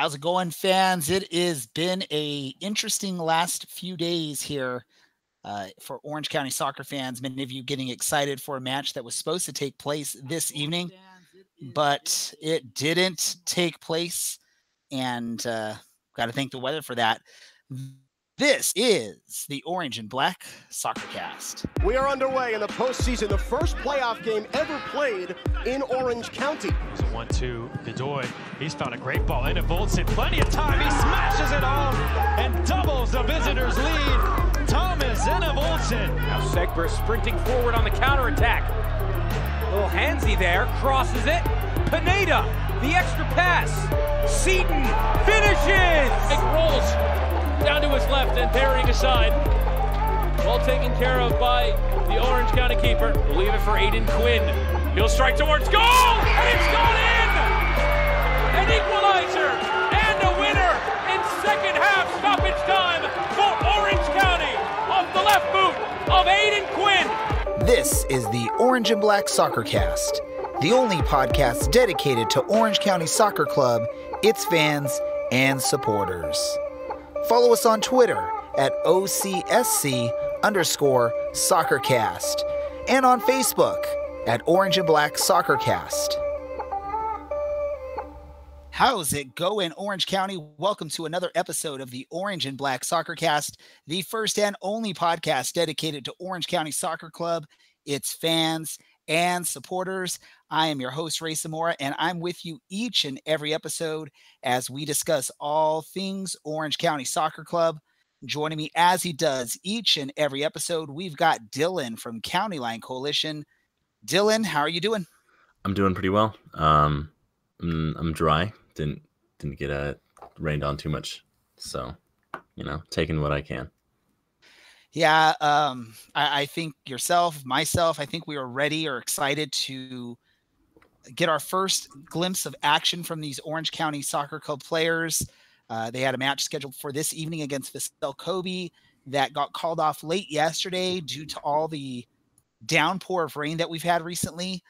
How's it going, fans? It has been a interesting last few days here for Orange County soccer fans. Many of you getting excited for a match that was supposed to take place this evening, but it didn't take place, and got to thank the weather for that. This is the Orange and Black SoccerCast. We are underway in the postseason, the first playoff game ever played in Orange County. There's a 1-2, Godoy. He's found a great ball into Voltson. Plenty of time. He smashes it home and doubles the visitors' lead. Thomas Voltson. Now Segber sprinting forward on the counterattack. A little handsy there. Crosses it. Pineda, the extra pass. Seaton finishes. It rolls down to his left and burying aside. Well taken care of by the Orange County keeper. We'll leave it for Aiden Quinn. He'll strike towards goal, and it's gone in! An equalizer and a winner in second half stoppage time for Orange County off the left boot of Aiden Quinn. This is the Orange and Black SoccerCast, the only podcast dedicated to Orange County Soccer Club, its fans, and supporters. Follow us on Twitter at OCSC_SoccerCast and on Facebook at Orange and Black SoccerCast. How's it going, Orange County? Welcome to another episode of the Orange and Black SoccerCast, the first and only podcast dedicated to Orange County Soccer Club, its fans, and supporters. I am your host, Ray Zamora, and I'm with you each and every episode as we discuss all things Orange County Soccer Club. Joining me as he does each and every episode, we've got Dylan from County Line Coalition. Dylan, how are you doing? I'm doing pretty well. I'm dry. Didn't get rained on too much, so taking what I can. Yeah, I think myself, I think we are ready or excited to get our first glimpse of action from these Orange County Soccer Club players. They had a match scheduled for this evening against Vissel Kobe that got called off late yesterday due to all the downpour of rain that we've had recently.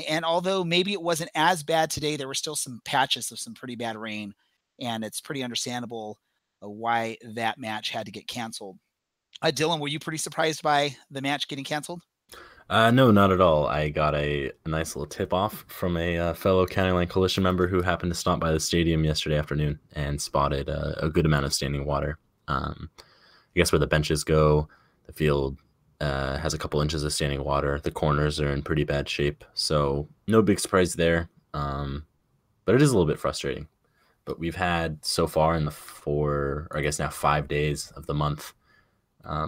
And although maybe it wasn't as bad today, there were still some patches of some pretty bad rain, and it's pretty understandable why that match had to get canceled. Dylan, were you pretty surprised by the match getting canceled? No, not at all. I got a nice little tip-off from a fellow County Line Coalition member who happened to stop by the stadium yesterday afternoon and spotted a good amount of standing water. I guess where the benches go, the field has a couple inches of standing water. The corners are in pretty bad shape, so no big surprise there. But it is a little bit frustrating. But we've had so far in the 5 days of the month,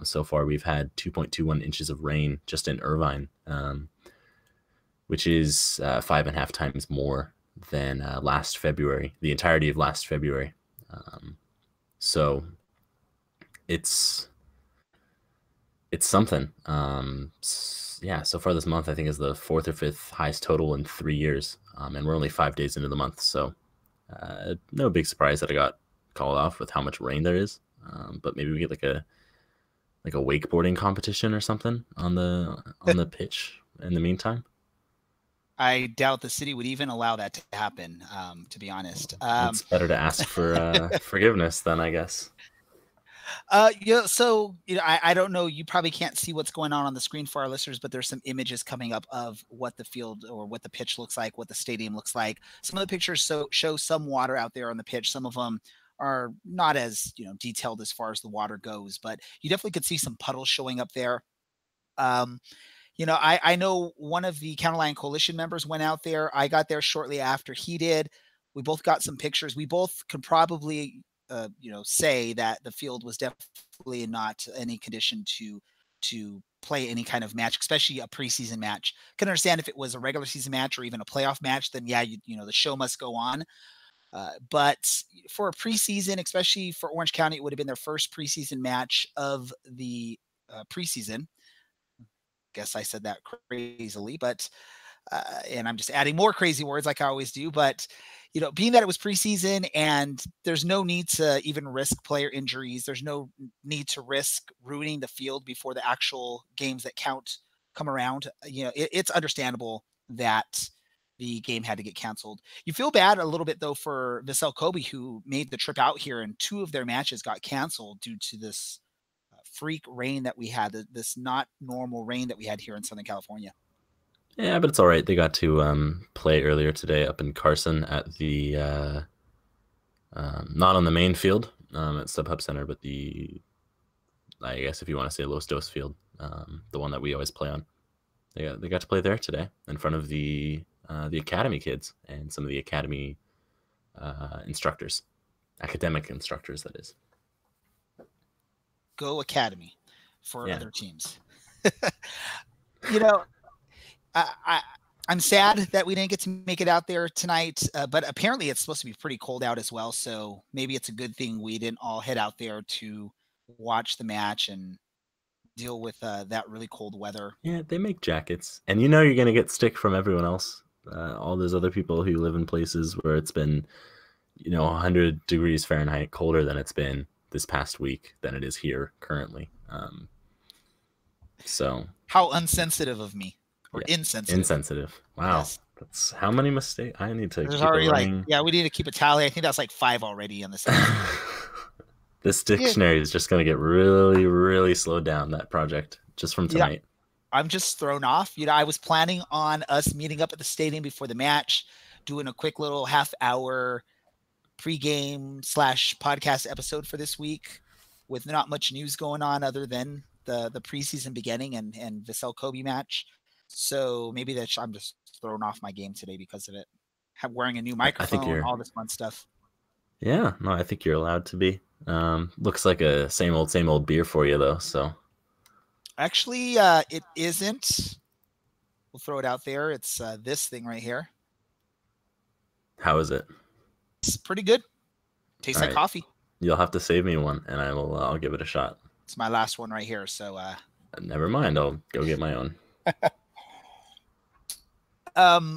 so far, we've had 2.21 inches of rain just in Irvine, which is 5.5 times more than last February, the entirety of last February. So it's something. So far this month, I think is the 4th or 5th highest total in 3 years, and we're only 5 days into the month. So no big surprise that I got called off with how much rain there is, but maybe we get like a wakeboarding competition or something on the pitch in the meantime. I doubt the city would even allow that to happen, to be honest. It's better to ask for forgiveness then, I guess. I don't know. You probably can't see what's going on the screen for our listeners, but there's some images coming up of what the field or what the pitch looks like, what the stadium looks like. Some of the pictures show some water out there on the pitch. Some of them are not as detailed as far as the water goes, but you definitely could see some puddles showing up there. I know one of the County Line Coalition members went out there. I got there shortly after he did. We both got some pictures. We both could probably say that the field was definitely not any condition to play any kind of match, especially a preseason match. Can understand if it was a regular season match or even a playoff match, then yeah, the show must go on. But for a preseason, especially for Orange County, it would have been their first preseason match of the preseason. Guess I said that crazily, but and I'm just adding more crazy words like I always do. But being that it was preseason and there's no need to even risk player injuries, there's no need to risk ruining the field before the actual games that count come around. It's understandable that the game had to get canceled. You feel bad a little bit though for Vissel Kobe, who made the trip out here, and 2 of their matches got canceled due to this freak rain that we had, this not normal rain that we had here in Southern California. Yeah, but it's all right. They got to play earlier today up in Carson at the not on the main field at SubHub Center, but I guess if you want to say Los Dos field, the one that we always play on. They got to play there today in front of the academy kids and some of the academy instructors, academic instructors, that is. Go Academy for other teams. You know, I'm sad that we didn't get to make it out there tonight, but apparently it's supposed to be pretty cold out as well. So maybe it's a good thing we didn't all head out there to watch the match and deal with that really cold weather. Yeah, they make jackets, and you're going to get stick from everyone else. All those other people who live in places where it's been, 100 degrees Fahrenheit colder than it's been this past week than it is here currently. So how unsensitive of me, or insensitive. Wow. Yes. That's how many mistakes I need to There's keep already we need to keep a tally. I think that's like 5 already on the side. This dictionary is just going to get really, really slowed down, that project, just from tonight. I'm just thrown off. I was planning on us meeting up at the stadium before the match, doing a quick little half-hour pregame / podcast episode for this week with not much news going on other than the preseason beginning and Vissel Kobe match. So maybe I'm just thrown off my game today because of it. Wearing a new microphone, all this fun stuff. Yeah, no, I think you're allowed to be. Looks like a same old beer for you though. So actually, it isn't. We'll throw it out there. It's this thing right here. How is it? It's pretty good. Tastes like coffee. You'll have to save me one, and I'll give it a shot. It's my last one right here. So never mind. I'll go get my own.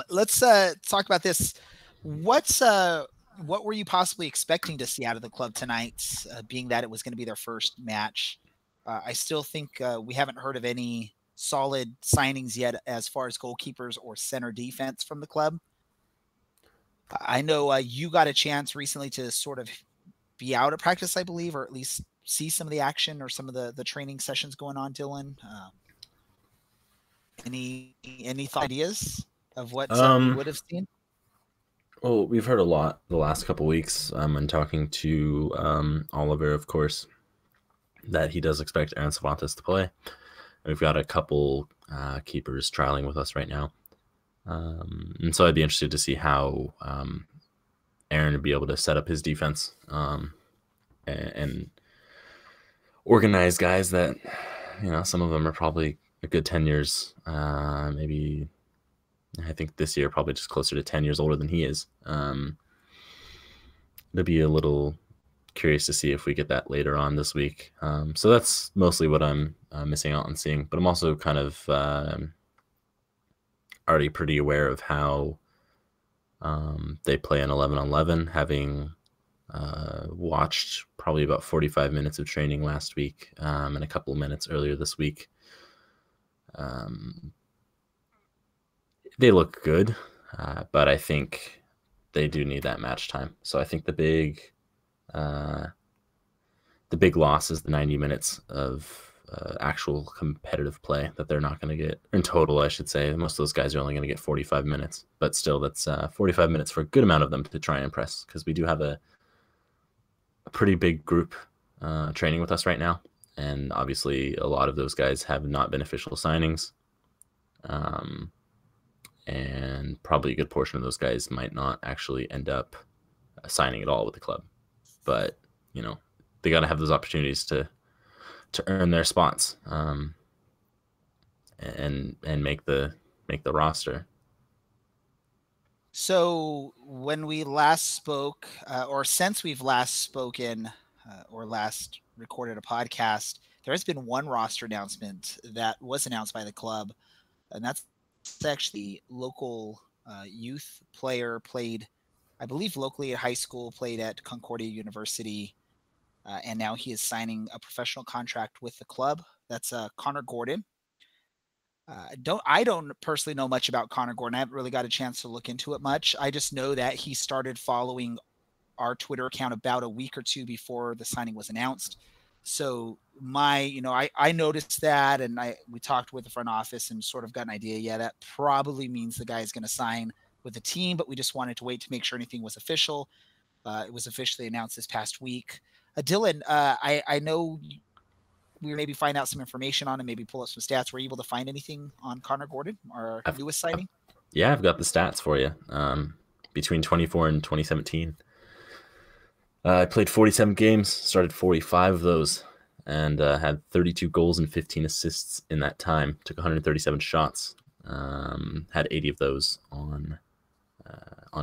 Let's talk about this. What were you possibly expecting to see out of the club tonight, being that it was going to be their first match? I still think we haven't heard of any solid signings yet as far as goalkeepers or center defense from the club. I know you got a chance recently to sort of be out at practice, I believe, or at least see some of the action or some of the training sessions going on, Dylan. Any ideas of what you would have seen? Well, we've heard a lot the last couple weeks when talking to Oliver, of course, that he does expect Aaron Cervantes to play. We've got a couple keepers trialing with us right now. And so I'd be interested to see how Aaron would be able to set up his defense and organize guys that, some of them are probably a good 10 years, maybe I think this year probably just closer to 10 years older than he is. It'll be a little curious to see if we get that later on this week. So that's mostly what I'm missing out on seeing. But I'm also kind of already pretty aware of how they play an 11-on-11, having watched probably about 45 minutes of training last week and a couple of minutes earlier this week. They look good, but I think they do need that match time. So I think the big loss is the 90 minutes of actual competitive play that they're not going to get. In total, I should say. Most of those guys are only going to get 45 minutes. But still, that's 45 minutes for a good amount of them to try and impress, because we do have a pretty big group training with us right now. And obviously, a lot of those guys have not been official signings. And probably a good portion of those guys might not actually end up signing at all with the club. But, they got to have those opportunities to earn their spots and make the roster. So when we last spoke, or since we've last spoken or last recorded a podcast, there has been one roster announcement that was announced by the club, and that's actually local youth player, played, I believe, locally at high school, played at Concordia University, and now he is signing a professional contract with the club. That's Conor Gordon. I don't personally know much about Conor Gordon. I haven't really got a chance to look into it much. I just know that he started following our Twitter account about a week or two before the signing was announced. So I noticed that, and we talked with the front office and sort of got an idea. Yeah, that probably means the guy is going to sign with the team, but we just wanted to wait to make sure anything was official. It was officially announced this past week. Dylan, I know we were maybe find out some information on him, maybe pull up some stats. Were you able to find anything on Conor Gordon, our newest signing? Yeah, I've got the stats for you. Between 24 and 2017. I played 47 games, started 45 of those, and had 32 goals and 15 assists in that time. Took 137 shots, had 80 of those on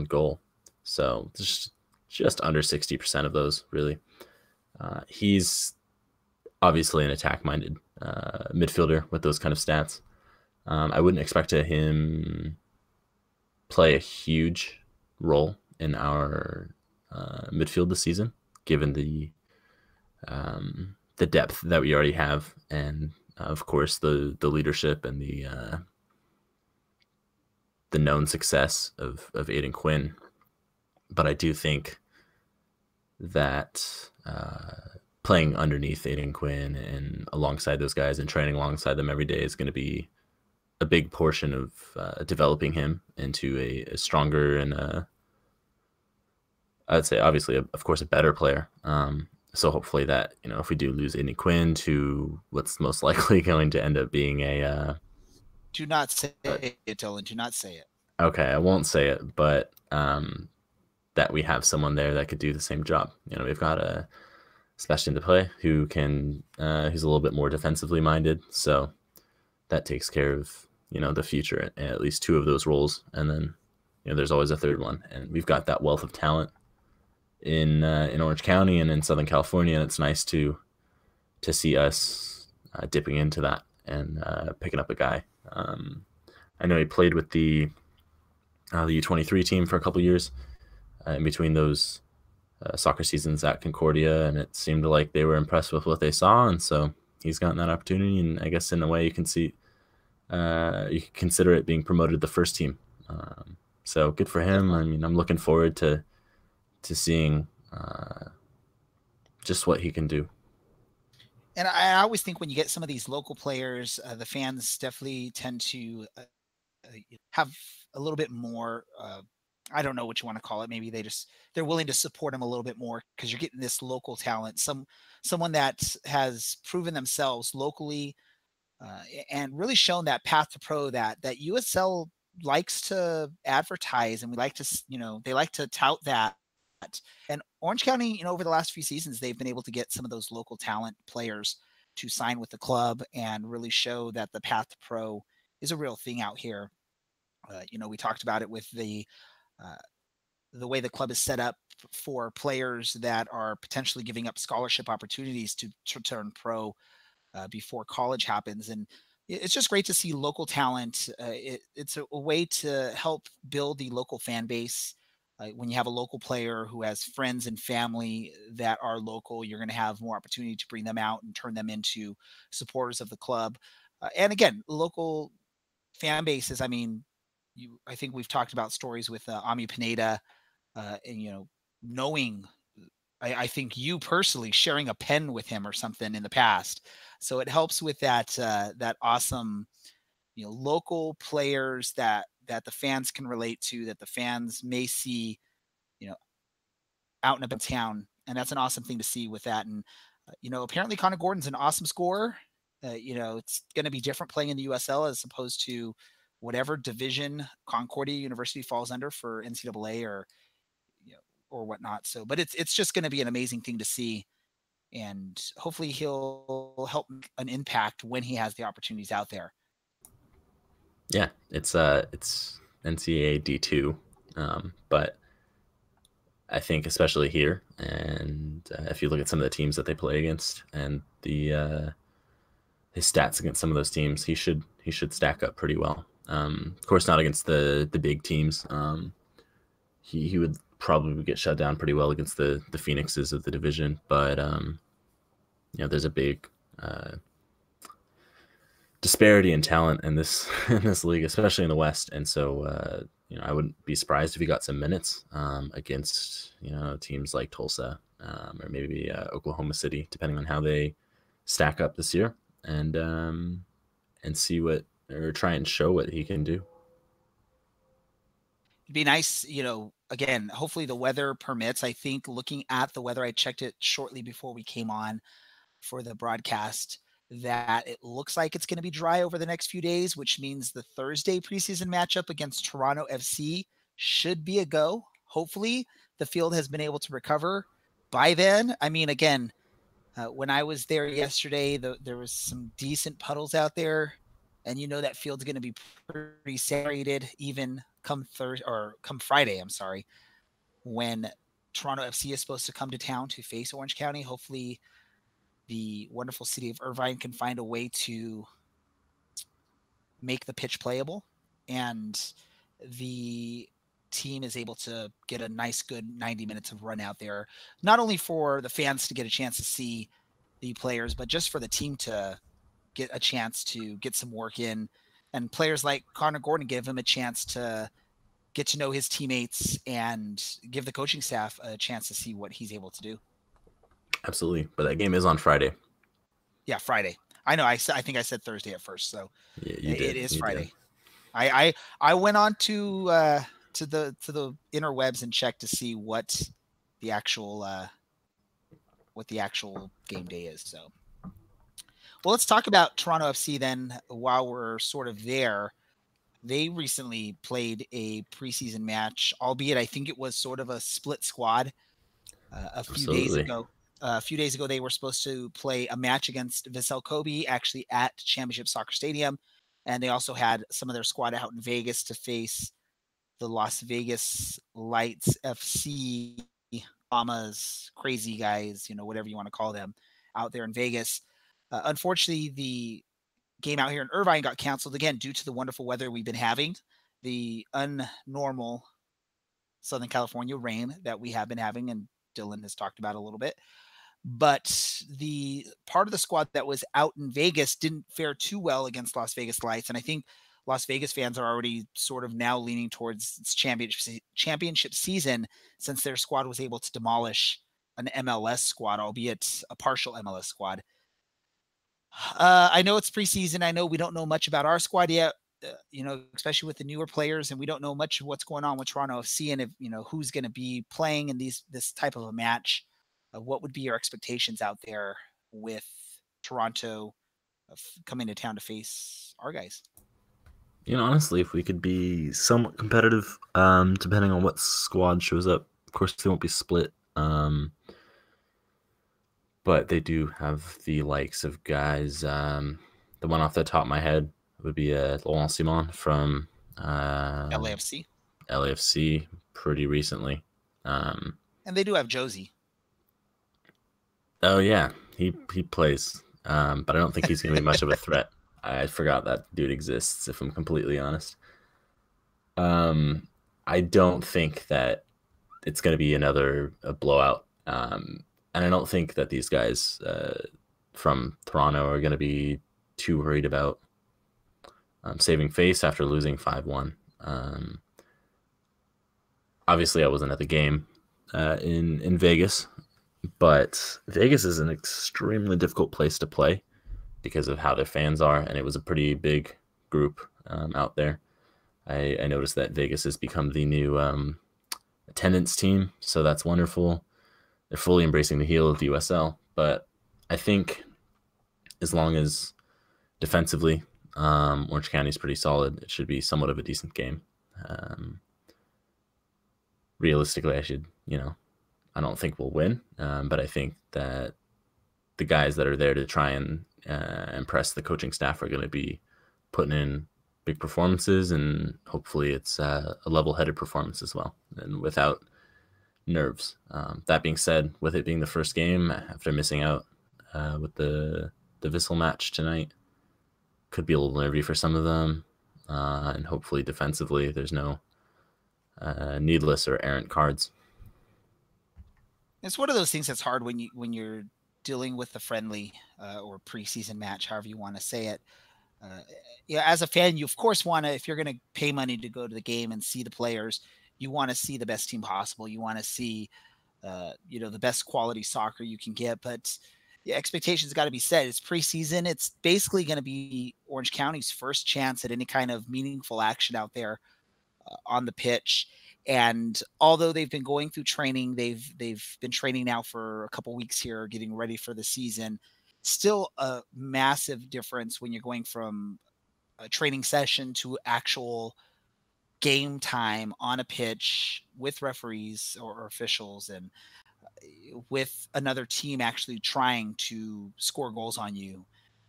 goal. So just under 60% of those, really. He's obviously an attack-minded midfielder with those kind of stats. I wouldn't expect him play a huge role in our midfield this season, given the depth that we already have, and of course the leadership and the known success of Aidan Quinn. But I do think that playing underneath Aidan Quinn and alongside those guys and training alongside them every day is going to be a big portion of developing him into a stronger and I'd say obviously, of course, a better player. So hopefully that, if we do lose Aidan Quinn to what's most likely going to end up being do not say it, Dylan. Do not say it. Okay, I won't say it, but that we have someone there that could do the same job. We've got a Sebastian to play who can who's a little bit more defensively minded, so that takes care of the future at least two of those roles, and then there's always a third one, and we've got that wealth of talent in Orange County and in Southern California, and it's nice to see us dipping into that and picking up a guy. I know he played with the U23 team for a couple years in between those soccer seasons at Concordia, and it seemed like they were impressed with what they saw, and so he's gotten that opportunity, and I guess in a way you can see you can consider it being promoted to the first team. So good for him. I mean, I'm looking forward to seeing just what he can do. And I always think when you get some of these local players, the fans definitely tend to have a little bit more, I don't know what you want to call it. Maybe they're willing to support him a little bit more because you're getting this local talent, someone that has proven themselves locally and really shown that path to pro that USL likes to advertise, and we like to, they like to tout that. And Orange County, over the last few seasons, they've been able to get some of those local talent players to sign with the club and really show that the path to pro is a real thing out here. We talked about it with the way the club is set up for players that are potentially giving up scholarship opportunities to turn pro before college happens. And it's just great to see local talent. It's a way to help build the local fan base. When you have a local player who has friends and family that are local, you're going to have more opportunity to bring them out and turn them into supporters of the club. And again, local fan bases. I mean, I think we've talked about stories with Ami Pineda, and knowing. I think you personally sharing a pen with him or something in the past. So it helps with that awesome, local players that the fans can relate to, that the fans may see, out and about town. And that's an awesome thing to see with that. And, apparently Conor Gordon's an awesome scorer. It's going to be different playing in the USL as opposed to whatever division Concordia University falls under for NCAA or whatnot. So, but it's just going to be an amazing thing to see. And hopefully he'll help make an impact when he has the opportunities out there. Yeah, it's NCAA D2, but I think especially here, and if you look at some of the teams that they play against and his stats against some of those teams, he should stack up pretty well. Of course, not against the big teams. He would probably get shut down pretty well against the Phoenixes of the division, but there's a big disparity in talent in this in this league, especially in the West. And so, I wouldn't be surprised if he got some minutes against teams like Tulsa or maybe Oklahoma City, depending on how they stack up this year, and see what, or try and show what he can do. It'd be nice, again, hopefully the weather permits. I think looking at the weather, I checked it shortly before we came on for the broadcast, that it looks like it's going to be dry over the next few days, which means the Thursday preseason matchup against Toronto FC should be a go. Hopefully the field has been able to recover by then. I mean, again, when I was there yesterday, there was some decent puddles out there, and that field's going to be pretty saturated even come Friday, when Toronto FC is supposed to come to town to face Orange County. Hopefully the wonderful city of Irvine can find a way to make the pitch playable, and the team is able to get a nice, good 90 minutes of run out there, not only for the fans to get a chance to see the players, but just for the team to get a chance to get some work in, and players like Conor Gordon give him a chance to get to know his teammates and give the coaching staff a chance to see what he's able to do. Absolutely. But that game is on Friday. Yeah, Friday. I know. I think I said Thursday at first, so yeah, it is Friday. I went on to the interwebs and checked to see what the actual game day is. So, well, let's talk about Toronto FC then while we're sort of there. They recently played a preseason match, albeit I think it was sort of a split squad a few days ago. A few days ago, they were supposed to play a match against Vissel Kobe, actually at Championship Soccer Stadium. And they also had some of their squad out in Vegas to face the Las Vegas Lights FC, Mamas, crazy guys, whatever you want to call them, out there in Vegas. Unfortunately, the game out here in Irvine got canceled again due to the wonderful weather we've been having, the unnormal Southern California rain that we have been having, and Dylan has talked about a little bit. But the part of the squad that was out in Vegas didn't fare too well against Las Vegas Lights, and I think Las Vegas fans are already sort of now leaning towards its championship season, since their squad was able to demolish an MLS squad, albeit a partial MLS squad. I know it's preseason. I know we don't know much about our squad yet, especially with the newer players, and we don't know much of what's going on with Toronto FC and if, who's going to be playing in this type of a match. What would be your expectations out there with Toronto coming to town to face our guys? Honestly, if we could be somewhat competitive, depending on what squad shows up, of course they won't be split. But they do have the likes of guys. The one off the top of my head would be Laurent Simon from LAFC. LAFC pretty recently. And they do have Josie. Oh yeah, he plays, but I don't think he's going to be much of a threat. I forgot that dude exists, if I'm completely honest. I don't think that it's going to be another blowout. And I don't think that these guys from Toronto are going to be too worried about saving face after losing 5-1. Obviously, I wasn't at the game in Vegas, but Vegas is an extremely difficult place to play because of how their fans are, and it was a pretty big group out there. I noticed that Vegas has become the new attendance team, so that's wonderful. They're fully embracing the heel of the USL, but I think as long as defensively Orange County is pretty solid, it should be somewhat of a decent game. Realistically, I don't think we'll win, but I think that the guys that are there to try and impress the coaching staff are going to be putting in big performances, and hopefully it's a level-headed performance as well, and without nerves. That being said, with it being the first game after missing out with the Vissel match tonight, could be a little nervy for some of them, and hopefully defensively there's no needless or errant cards. It's one of those things that's hard when you're dealing with the friendly or preseason match, however you want to say it. Yeah, as a fan, you of course want to, if you're going to pay money to go to the game and see the players, you want to see the best team possible. You want to see, the best quality soccer you can get. But the expectations got to be set. It's preseason. It's basically going to be Orange County's first chance at any kind of meaningful action out there on the pitch. And although they've been going through training, they've been training now for a couple weeks here, getting ready for the season. Still a massive difference when you're going from a training session to actual game time on a pitch with referees or officials and with another team actually trying to score goals on you.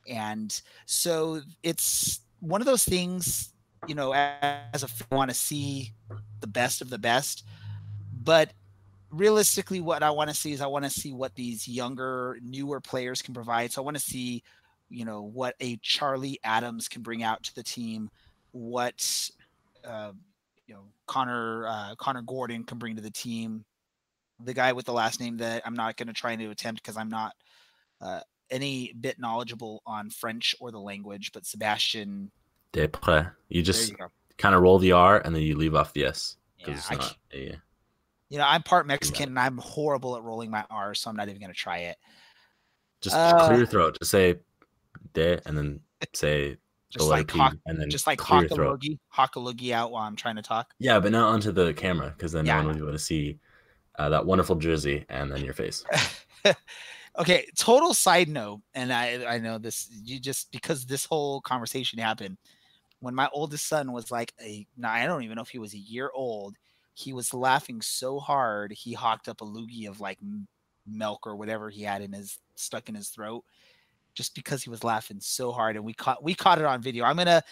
And so it's one of those things, as a fan, I want to see the best of the best, but realistically what I want to see is I want to see what these younger, newer players can provide. So I want to see, what a Charlie Adams can bring out to the team, what, Conor Gordon can bring to the team, the guy with the last name that I'm not going to try to attempt because I'm not any bit knowledgeable on French or the language, but Sebastian Desprez. You just kind of roll the R and then you leave off the S. Yeah, it's not a... I'm part Mexican and I'm horrible at rolling my R, so I'm not even going to try it. Just clear your throat. Just say de and then say the letter P and then just like clear your throat. Hakalugi out while I'm trying to talk. Yeah, but not onto the camera because then no one will be able to see that wonderful jersey and then your face. Okay, total side note, and I know this, because this whole conversation happened when my oldest son was like I don't even know if he was a year old. He was laughing so hard he hawked up a loogie of like milk or whatever he had stuck in his throat, just because he was laughing so hard. And we caught it on video. I'm gonna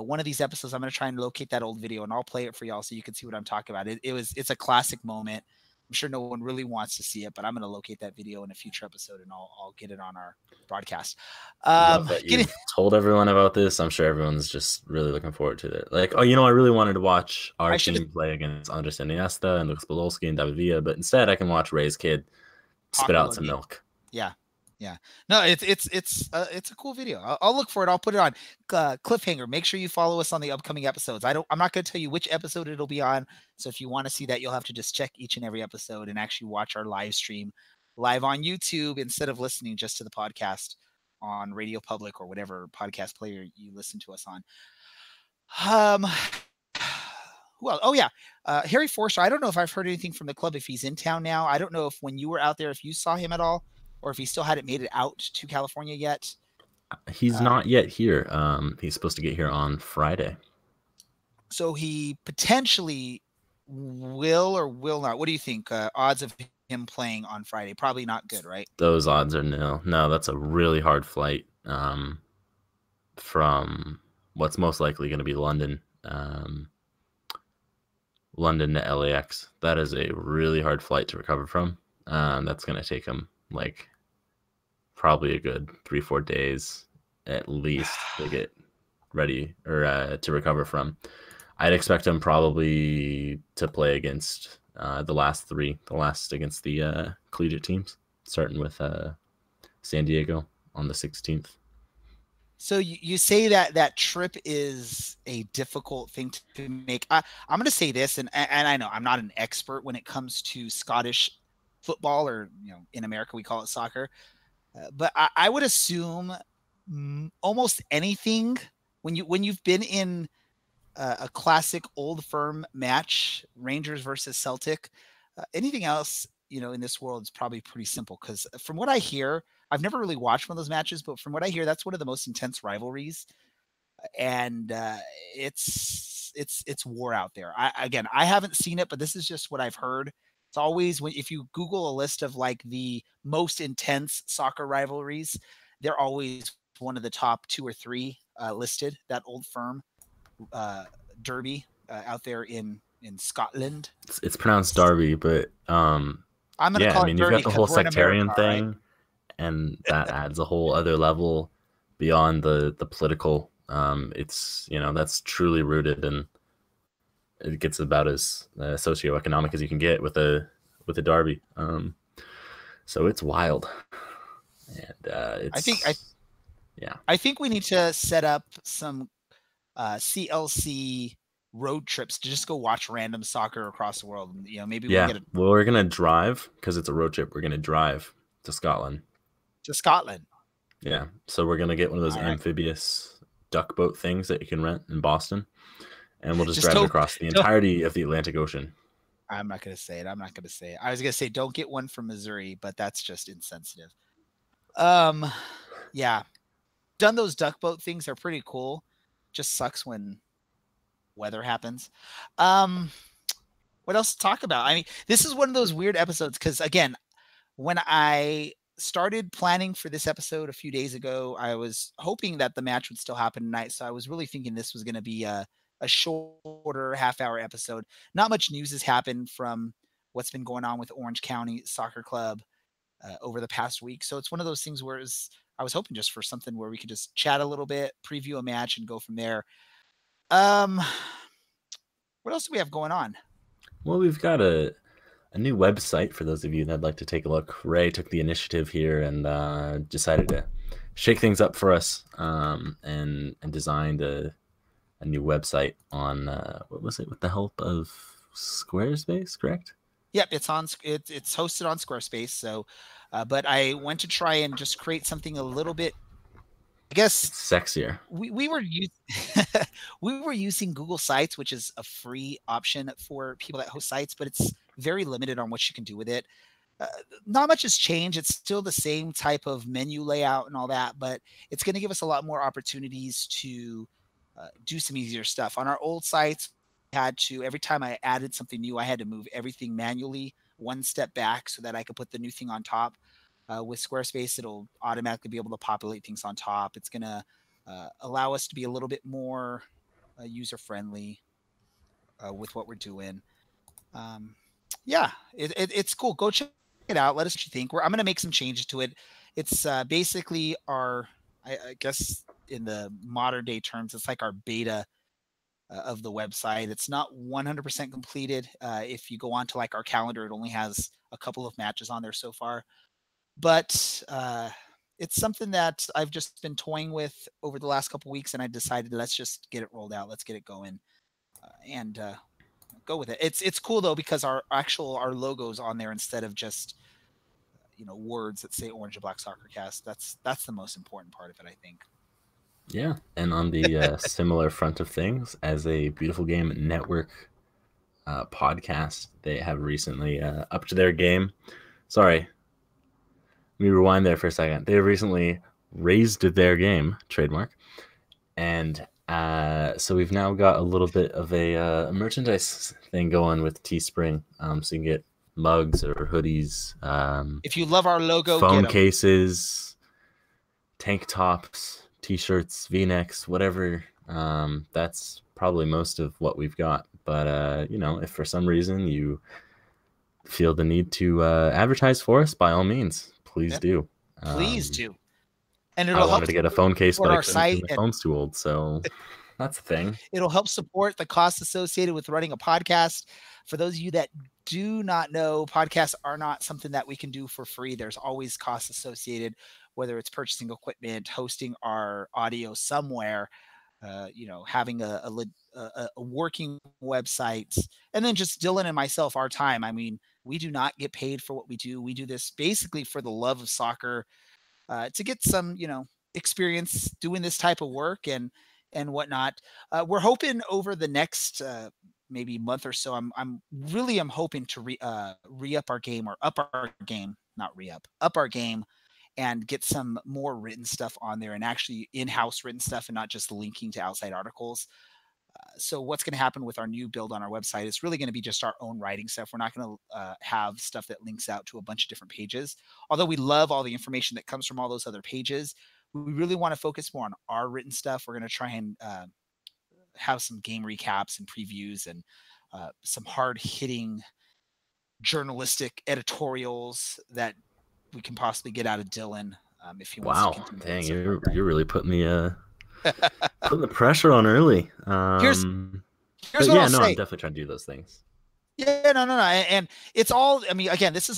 one of these episodes I'm gonna try and locate that old video and I'll play it for y'all so you can see what I'm talking about. It's a classic moment. I'm sure no one really wants to see it, but I'm going to locate that video in a future episode and I'll get it on our broadcast. You've told everyone about this. I'm sure everyone's just really looking forward to it. Like, I really wanted to watch our team play against Andres Iniesta and Lucas Podolski and David Villa, but instead I can watch Ray's kid spit out some milk. Yeah. Yeah. No, it's a cool video. I'll look for it. I'll put it on cliffhanger. Make sure you follow us on the upcoming episodes. I'm not going to tell you which episode it'll be on. So if you want to see that, you'll have to just check each and every episode and actually watch our live stream live on YouTube instead of listening just to the podcast on Radio Public or whatever podcast player you listen to us on. Well, oh yeah. Harry Forster. I don't know if I've heard anything from the club, if he's in town now. I don't know if when you were out there, if you saw him at all, or if he still hadn't made it out to California yet. He's not yet here. He's supposed to get here on Friday. So he potentially will or will not. What do you think? Odds of him playing on Friday? Probably not good, right? Those odds are nil. No, that's a really hard flight from what's most likely going to be London. London to LAX. That is a really hard flight to recover from. That's going to take him probably a good 3-4 days at least to get ready or to recover from. I'd expect him probably to play against the last against the collegiate teams, starting with San Diego on the 16th. So you say that trip is a difficult thing to make. I'm going to say this, and I know I'm not an expert when it comes to Scottish football, or in America we call it soccer. But I would assume almost anything when you've been in a classic Old Firm match, Rangers versus Celtic, anything else in this world is probably pretty simple. Because from what I hear, I've never really watched one of those matches, but from what I hear, that's one of the most intense rivalries, and it's war out there. I haven't seen it, but this is just what I've heard. It's always if you Google a list of like the most intense soccer rivalries, they're always one of the top 2 or 3 listed. That Old Firm derby out there in Scotland. It's pronounced Derby, but I'm gonna call it you've derby got the whole sectarian America, thing, right? And that adds a whole other level beyond the political. It's that's truly rooted in. It gets about as socioeconomic as you can get with a derby. So it's wild, and Yeah. I think we need to set up some CLC road trips to just go watch random soccer across the world. You know, maybe we can get well, we're gonna drive because it's a road trip. We're gonna drive to Scotland. to Scotland. Yeah, so we're gonna get one of those amphibious duck boat things that you can rent in Boston, and we'll just drive it across the entirety of the Atlantic Ocean. I'm not gonna say it. I was gonna say don't get one from Missouri, but that's just insensitive. Yeah, done those duck boat things are pretty cool. Just sucks when weather happens. What else to talk about? I mean, this is one of those weird episodes because, again, when I started planning for this episode a few days ago, I was hoping that the match would still happen tonight. So I was really thinking this was going to be a shorter half-hour episode. Not much news has happened from what's been going on with Orange County Soccer Club over the past week. So it's one of those things where I was hoping just for something where we could just chat a little bit, preview a match, and go from there. What else do we have going on? Well, we've got a new website for those of you that'd like to take a look. Ray took the initiative here and decided to shake things up for us and designed a new website on what was it, with the help of Squarespace, correct? Yep, it's hosted on Squarespace. So, but I went to try and just create something a little bit, I guess, sexier. We were using Google Sites, which is a free option for people that host sites, but it's very limited on what you can do with it. Not much has changed. It's still the same type of menu layout and all that, but it's going to give us a lot more opportunities to do some easier stuff. On our old sites, every time I added something new, I had to move everything manually one step back so that I could put the new thing on top. With Squarespace, it'll automatically be able to populate things on top. It's going to allow us to be a little bit more user-friendly with what we're doing. Yeah, it's cool. Go check it out. Let us know what you think. I'm going to make some changes to it. It's basically I guess in the modern day terms, it's like our beta of the website. It's not 100% completed. If you go on to like our calendar, it only has a couple of matches on there so far. But it's something that I've just been toying with over the last couple of weeks, and I decided let's just get it rolled out. Let's get it going and go with it. It's cool though because our logo's on there instead of just words that say Orange and Black SoccerCast. That's the most important part of it, I think. Yeah, and on the similar front of things, as a Beautiful Game Network podcast, they have recently upped their game. Sorry, let me rewind there for a second. They have recently raised their game, trademark, and so we've now got a little bit of a merchandise thing going with Teespring, so you can get mugs or hoodies. If you love our logo, phone cases, tank tops, T-shirts, V-necks, whatever. That's probably most of what we've got. But if for some reason you feel the need to advertise for us, by all means, please do. Please do. And I wanted to get a phone case, but our site, my phone's too old, so that's the thing. It'll help support the costs associated with running a podcast. For those of you that do not know, podcasts are not something that we can do for free. There's always costs associated, whether it's purchasing equipment, hosting our audio somewhere, having a working website, and then just Dylan and myself, our time. I mean, we do not get paid for what we do. We do this basically for the love of soccer, to get some, experience doing this type of work and whatnot. We're hoping over the next maybe month or so, I'm hoping to re-up our game, or up our game, not re-up, up our game, and get some more written stuff on there, and actually in-house written stuff, and not just linking to outside articles. So what's going to happen with our new build on our website is really going to be just our own writing stuff. We're not going to have stuff that links out to a bunch of different pages. Although we love all the information that comes from all those other pages, we really want to focus more on our written stuff. We're going to try and have some game recaps and previews and some hard-hitting journalistic editorials that we can possibly get out of Dylan if he wants to continue. Dang, you're really putting the putting the pressure on early. Here's what I'll say. I'm definitely trying to do those things. Yeah, no. And it's all, I mean, again, this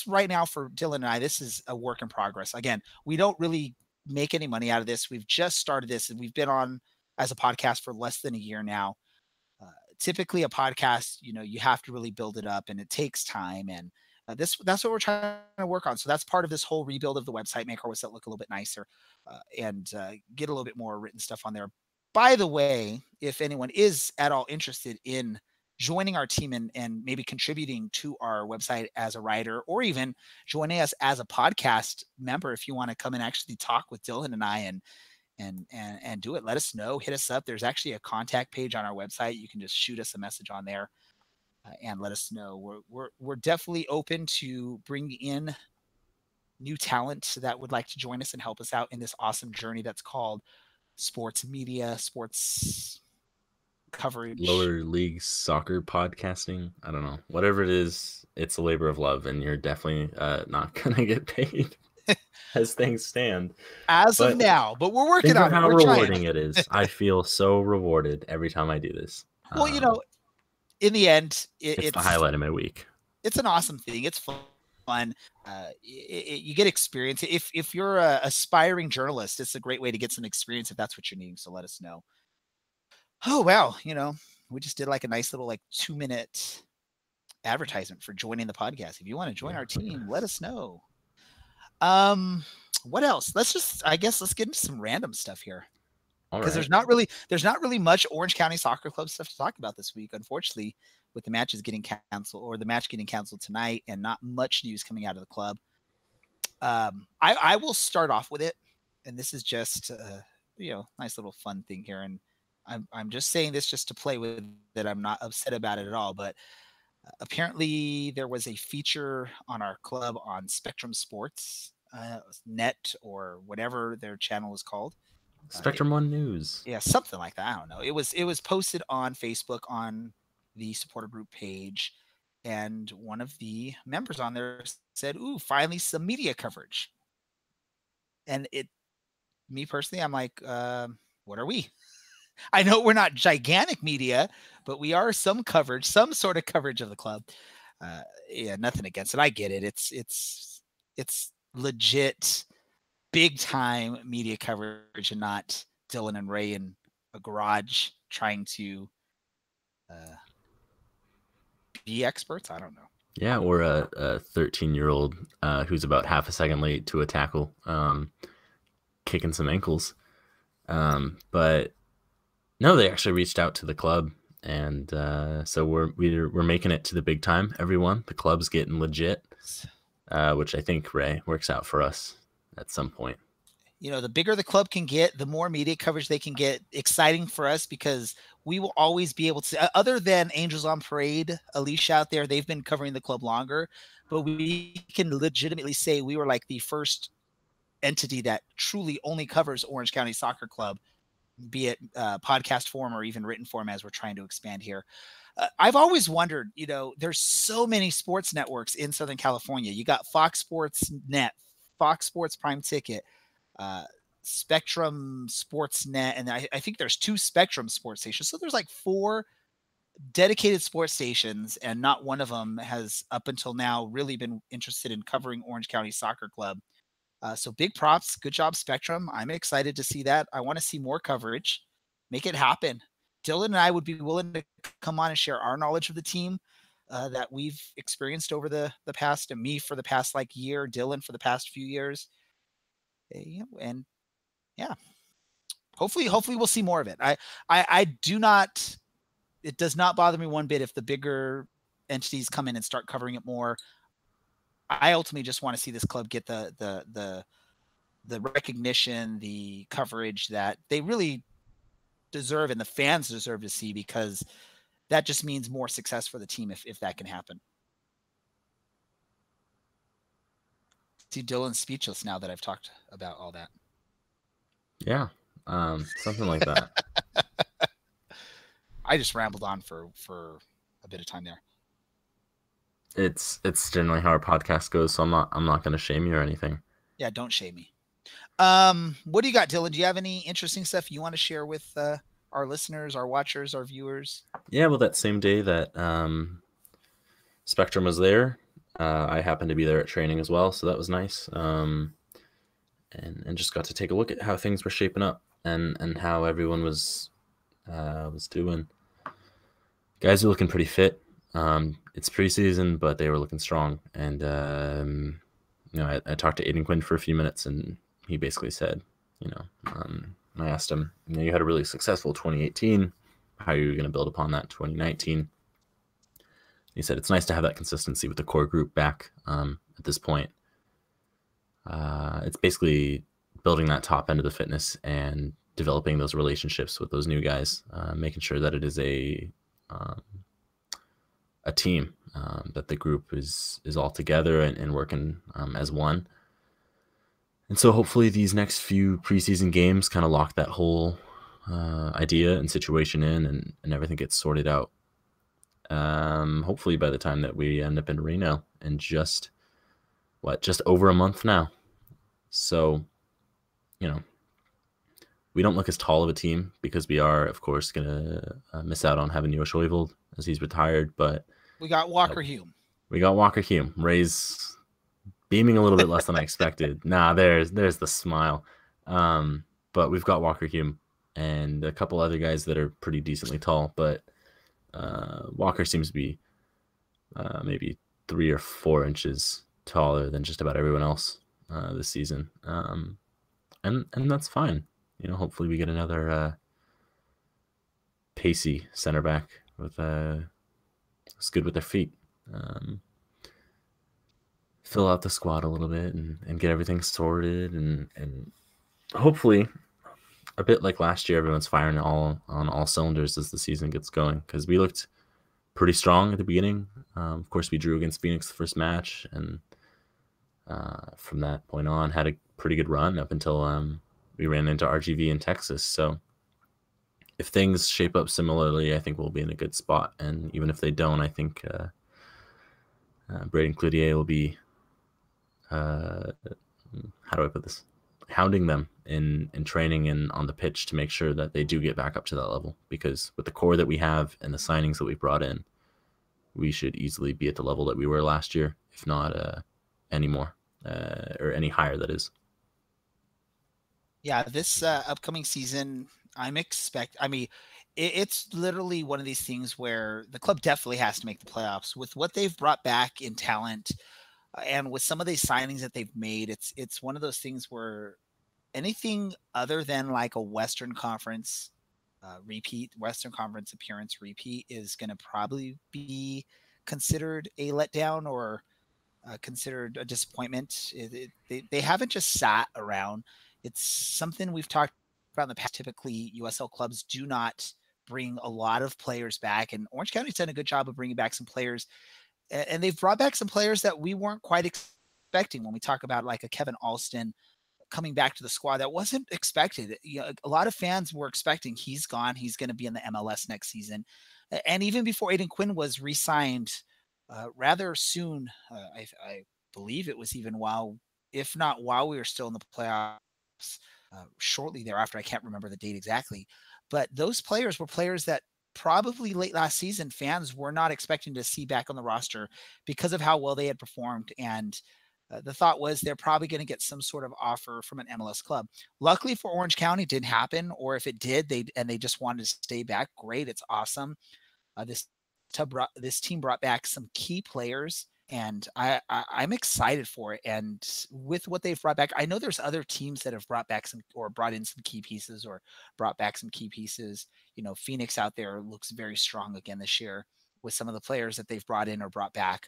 right now for Dylan and I, this is a work in progress. Again, we don't really make any money out of this. We've just started this, and we've been on as a podcast for less than a year now. Typically a podcast, you have to really build it up, and it takes time. And that's what we're trying to work on. So that's part of this whole rebuild of the website, make our website look a little bit nicer, and get a little bit more written stuff on there. By the way, if anyone is at all interested in joining our team and maybe contributing to our website as a writer, or even joining us as a podcast member, if you want to come and actually talk with Dylan and I and do it, let us know, hit us up. There's actually a contact page on our website. You can just shoot us a message on there and let us know. We're definitely open to bringing in new talent that would like to join us and help us out in this awesome journey that's called sports media, sports coverage, lower league soccer podcasting. I don't know, whatever it is, it's a labor of love, and you're definitely not gonna get paid as things stand of now, but we're working on it. How rewarding it is. I feel so rewarded every time I do this. Well, in the end, it's the highlight of my week. It's an awesome thing. It's fun. You get experience. If you're a aspiring journalist, it's a great way to get some experience if that's what you're needing. So let us know. Oh, wow. We just did like a nice little 2-minute advertisement for joining the podcast. If you want to join our team, let us know. What else? Let's get into some random stuff here. Because there's not really much Orange County Soccer Club stuff to talk about this week, unfortunately, with the matches getting canceled, or the match getting canceled tonight, and not much news coming out of the club. I will start off with it, and this is just nice little fun thing here, and I'm just saying this just to play with it. I'm not upset about it at all, but apparently there was a feature on our club on Spectrum Sports Net, or whatever their channel is called. Spectrum One News. Yeah, something like that. I don't know. It was posted on Facebook on the supporter group page, and one of the members on there said, "Ooh, finally some media coverage." And me personally, I'm like, what are we? I know we're not gigantic media, but we are some sort of coverage of the club. Yeah, nothing against it. I get it. It's legit, big time media coverage, and not Dylan and Ray in a garage trying to be experts. I don't know. Yeah, or a 13-year-old who's about half a second late to a tackle, kicking some ankles. But no, they actually reached out to the club, and so we're making it to the big time. Everyone, the club's getting legit, which I think, Ray, works out for us at some point. The bigger the club can get, the more media coverage they can get. Exciting for us, because we will always be able to, other than Angels on Parade, Alicia out there, they've been covering the club longer, but we can legitimately say we were like the first entity that truly only covers Orange County Soccer Club, be it podcast form or even written form, as we're trying to expand here. I've always wondered, there's so many sports networks in Southern California. You got Fox Sports Net, Fox Sports Prime Ticket, Spectrum Sports Net, and I think there's 2 Spectrum sports stations. So there's like 4 dedicated sports stations, and not one of them has up until now really been interested in covering Orange County Soccer Club. So big props. Good job, Spectrum. I'm excited to see that. I want to see more coverage. Make it happen. Dylan and I would be willing to come on and share our knowledge of the team that we've experienced over the past, and me for the past year, Dylan for the past few years. And yeah, hopefully we'll see more of it. I do not, it does not bother me one bit if the bigger entities come in and start covering it more. I ultimately just want to see this club get the recognition, the coverage that they really deserve, and the fans deserve to see, because that just means more success for the team if that can happen. See, Dylan's speechless now that I've talked about all that. Yeah, something like that. I just rambled on for a bit of time there. It's generally how our podcast goes, so I'm not going to shame you or anything. Yeah, don't shame me. What do you got, Dylan? Do you have any interesting stuff you want to share with our listeners, our watchers, our viewers? Yeah, well, that same day that Spectrum was there, I happened to be there at training as well, so that was nice. and just got to take a look at how things were shaping up and how everyone was doing. Guys are looking pretty fit. It's preseason, but they were looking strong. And I talked to Aiden Quinn for a few minutes, and he basically said, I asked him, you had a really successful 2018. How are you going to build upon that 2019? He said it's nice to have that consistency with the core group back at this point. It's basically building that top end of the fitness and developing those relationships with those new guys, making sure that it is a team, that the group is all together and working as one. And so hopefully these next few preseason games kind of lock that whole idea and situation in, and everything gets sorted out. Hopefully by the time that we end up in Reno in just over a month now. So, we don't look as tall of a team because we are, of course, going to miss out on having Neo Scheuvel as he's retired. But we got Walker Hume. Ray's beaming a little bit less than I expected. There's the smile. But we've got Walker Hume and a couple other guys that are pretty decently tall. But Walker seems to be maybe 3 or 4 inches taller than just about everyone else this season. And that's fine. Hopefully we get another pacey center back with who's good with their feet. Fill out the squad a little bit and get everything sorted and hopefully a bit like last year, everyone's firing on all cylinders as the season gets going, because we looked pretty strong at the beginning. Of course, we drew against Phoenix the first match, and from that point on had a pretty good run up until we ran into RGV in Texas. So if things shape up similarly, I think we'll be in a good spot. And even if they don't, I think Braden Cloutier will be, how do I put this? Hounding them in training and on the pitch to make sure that they do get back up to that level. Because with the core that we have and the signings that we brought in, we should easily be at the level that we were last year, if not any more, or any higher, that is. Yeah, this upcoming season, it's literally one of these things where the club definitely has to make the playoffs with what they've brought back in talent, and with some of these signings that they've made. It's one of those things where anything other than like a Western Conference Western Conference appearance repeat is going to probably be considered a letdown or considered a disappointment. They haven't just sat around. It's something we've talked about in the past. Typically, USL clubs do not bring a lot of players back, and Orange County's done a good job of bringing back some players, and they've brought back some players that we weren't quite expecting. When we talk about like a Kevin Alston coming back to the squad, that wasn't expected. A lot of fans were expecting he's gone, he's going to be in the MLS next season, and even before Aiden Quinn was re-signed rather soon, I believe it was even if not while we were still in the playoffs. Shortly thereafter, I can't remember the date exactly, but those players were players that probably late last season fans were not expecting to see back on the roster because of how well they had performed. And the thought was they're probably going to get some sort of offer from an MLS club. Luckily for Orange County, it didn't happen, or if it did, they just wanted to stay back. Great, it's awesome. This team brought back some key players, and I'm excited for it. And with what they've brought back, I know there's other teams that have brought back brought in some key pieces or brought back some key pieces. Phoenix out there looks very strong again this year with some of the players that they've brought in or brought back.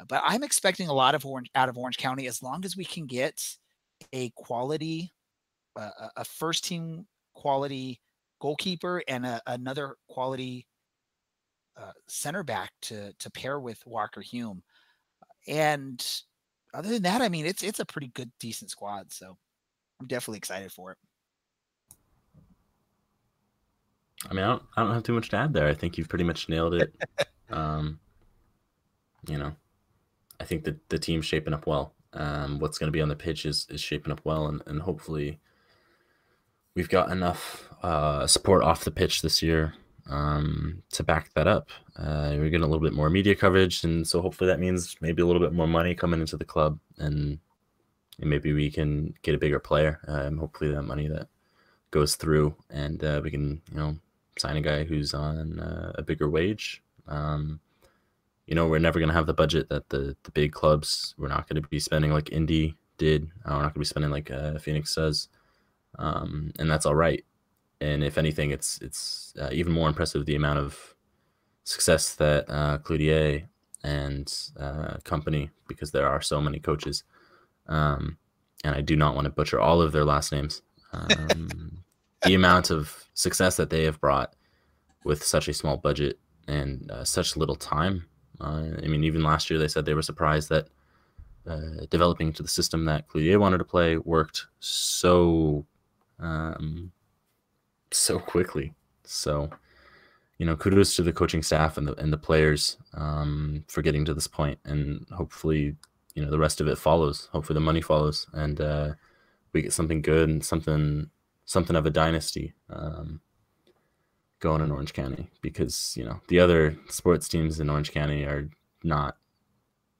But I'm expecting a lot out of Orange County, as long as we can get a quality, a first team quality goalkeeper and another quality center back to pair with Walker Hume. And other than that, it's a pretty good, decent squad. So I'm definitely excited for it. I don't have too much to add there. I think you've pretty much nailed it. I think that the team's shaping up well. What's going to be on the pitch is shaping up well, and hopefully we've got enough support off the pitch this year to back that up. We're getting a little bit more media coverage, and so hopefully that means maybe a little bit more money coming into the club, and and maybe we can get a bigger player. Hopefully that money that goes through, and we can, sign a guy who's on a bigger wage. We're never going to have the budget that the big clubs. We're not going to be spending like Indy did. We're not going to be spending like Phoenix does, and that's all right. And if anything, it's even more impressive the amount of success that Cloutier and company, because there are so many coaches, and I do not want to butcher all of their last names. The amount of success that they have brought with such a small budget and such little time. Even last year they said they were surprised that developing to the system that Cloutier wanted to play worked so quickly. So, kudos to the coaching staff and the players for getting to this point, and hopefully, the rest of it follows. Hopefully the money follows, and we get something good and something of a dynasty going in Orange County, because the other sports teams in Orange County are not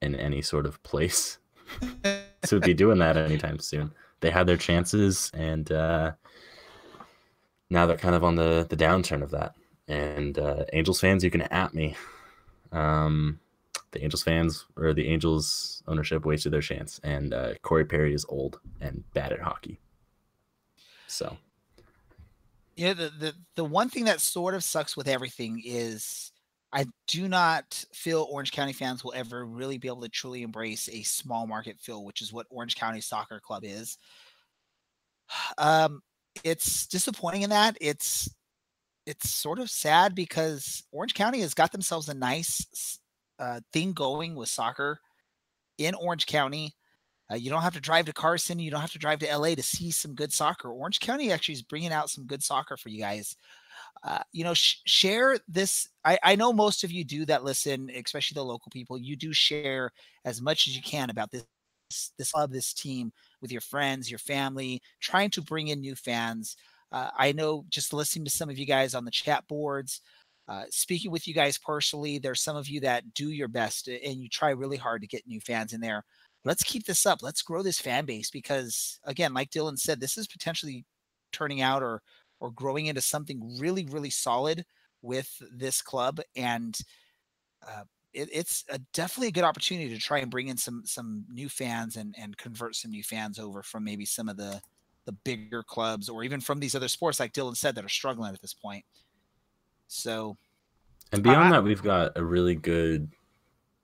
in any sort of place to be doing that anytime soon. They had their chances, and now they're kind of on the downturn of that. And Angels fans, you can at me. The Angels fans, or the Angels ownership, wasted their chance, and Corey Perry is old and bad at hockey. So, the one thing that sort of sucks with everything is I do not feel Orange County fans will ever really be able to truly embrace a small market feel, which is what Orange County Soccer Club is. It's disappointing in that. It's sort of sad, because Orange County has got themselves a nice thing going with soccer in Orange County. You don't have to drive to Carson. You don't have to drive to LA to see some good soccer. Orange County actually is bringing out some good soccer for you guys. Share this. I know most of you do that listen, especially the local people. You do share as much as you can about this club, this team, with your friends, your family, trying to bring in new fans. I know, just listening to some of you guys on the chat boards, speaking with you guys personally, there's some of you that do your best and you try really hard to get new fans in there. Let's keep this up. Let's grow this fan base, because again, like Dylan said, this is potentially turning out or growing into something really, really solid with this club. And it's definitely a good opportunity to try and bring in some new fans and convert some new fans over from maybe some of the bigger clubs, or even from these other sports, like Dylan said, that are struggling at this point. So, and beyond that, we've got a really good,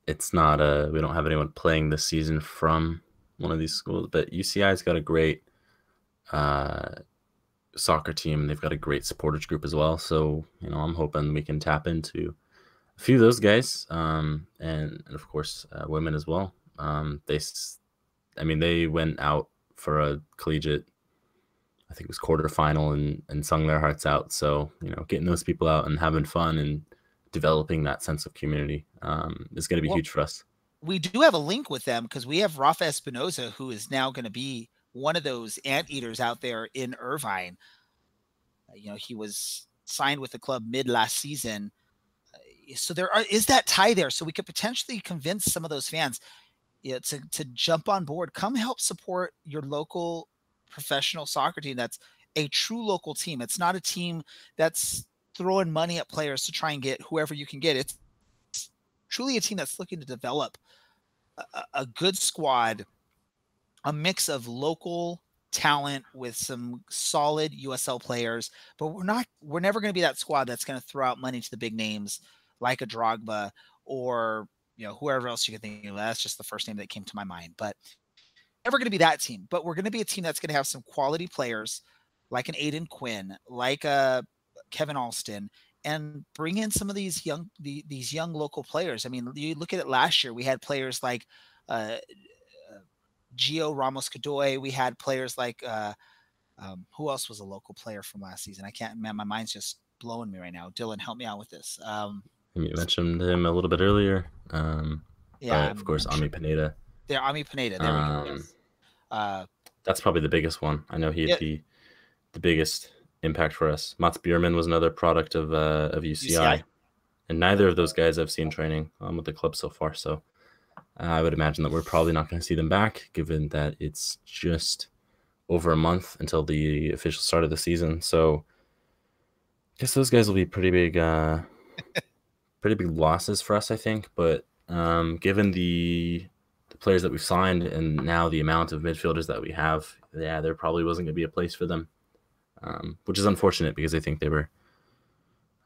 it's not we don't have anyone playing this season from one of these schools, but UCI's got a great soccer team. They've got a great supporters group as well. So, I'm hoping we can tap into a few of those guys, and of course, women as well. They went out for a collegiate, I think it was quarterfinal, and sung their hearts out. So, getting those people out and having fun and developing that sense of community is going to be huge for us. We do have a link with them, because we have Rafa Espinosa, who is now going to be one of those anteaters out there in Irvine. He was signed with the club mid last season. So is that tie there. So we could potentially convince some of those fans to jump on board, come help support your local professional soccer team. That's a true local team. It's not a team that's throwing money at players to try and get whoever you can get. It's truly a team that's looking to develop a good squad, a mix of local talent with some solid USL players. But we're never going to be that squad that's going to throw out money to the big names like a Drogba or whoever else you can think of. That's just the first name that came to my mind. But never going to be that team. But we're going to be a team that's going to have some quality players like an Aiden Quinn, like a Kevin Alston, and bring in some of these young local players. You look at it last year, we had players like Gio Ramos-Godoy. We had players like who else was a local player from last season? I can't, man, my mind's just blowing me right now. Dylan, help me out with this. You mentioned him a little bit earlier. Of course, Ami Pineda. Yeah, Ami Pineda. There we go. Yes. That's probably the biggest one. I know he had the biggest impact for us. Mats Bierman was another product of UCI. And neither of those guys I've seen training with the club so far. So I would imagine that we're probably not going to see them back, given that it's just over a month until the official start of the season. So I guess those guys will be pretty big losses for us, I think. But given the players that we've signed and now the amount of midfielders that we have, yeah, there probably wasn't going to be a place for them, which is unfortunate because I think they were.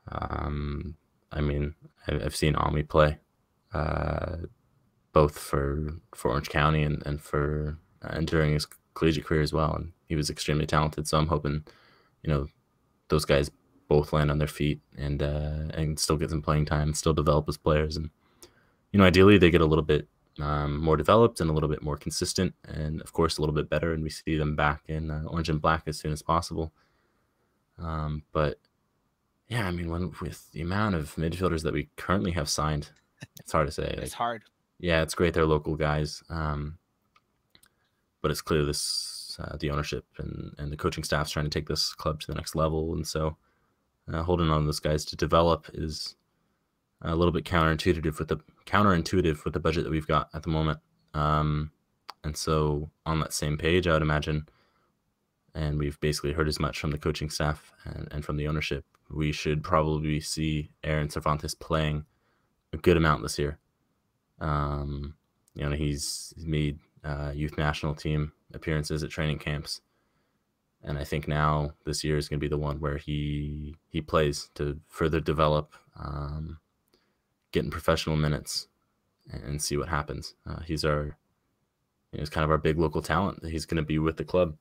I mean, I've seen Ami play, both for Orange County and for and during his collegiate career as well, and he was extremely talented. So I'm hoping, those guys both land on their feet and still get some playing time, still develop as players, and ideally they get a little bit more developed and a little bit more consistent, and of course a little bit better, and we see them back in orange and black as soon as possible. But yeah, I mean, with the amount of midfielders that we currently have signed, it's hard to say. It's hard. Yeah, it's great they're local guys, but it's clear the ownership and the coaching staff's trying to take this club to the next level, and so holding on to those guys to develop is a little bit counterintuitive with the budget that we've got at the moment. And so on that same page, I would imagine, and we've basically heard as much from the coaching staff and from the ownership, we should probably see Aaron Cervantes playing a good amount this year. He's made youth national team appearances at training camps, and I think now this year is going to be the one where he plays to further develop, get in professional minutes, and see what happens. He's kind of our big local talent. He's going to be with the club.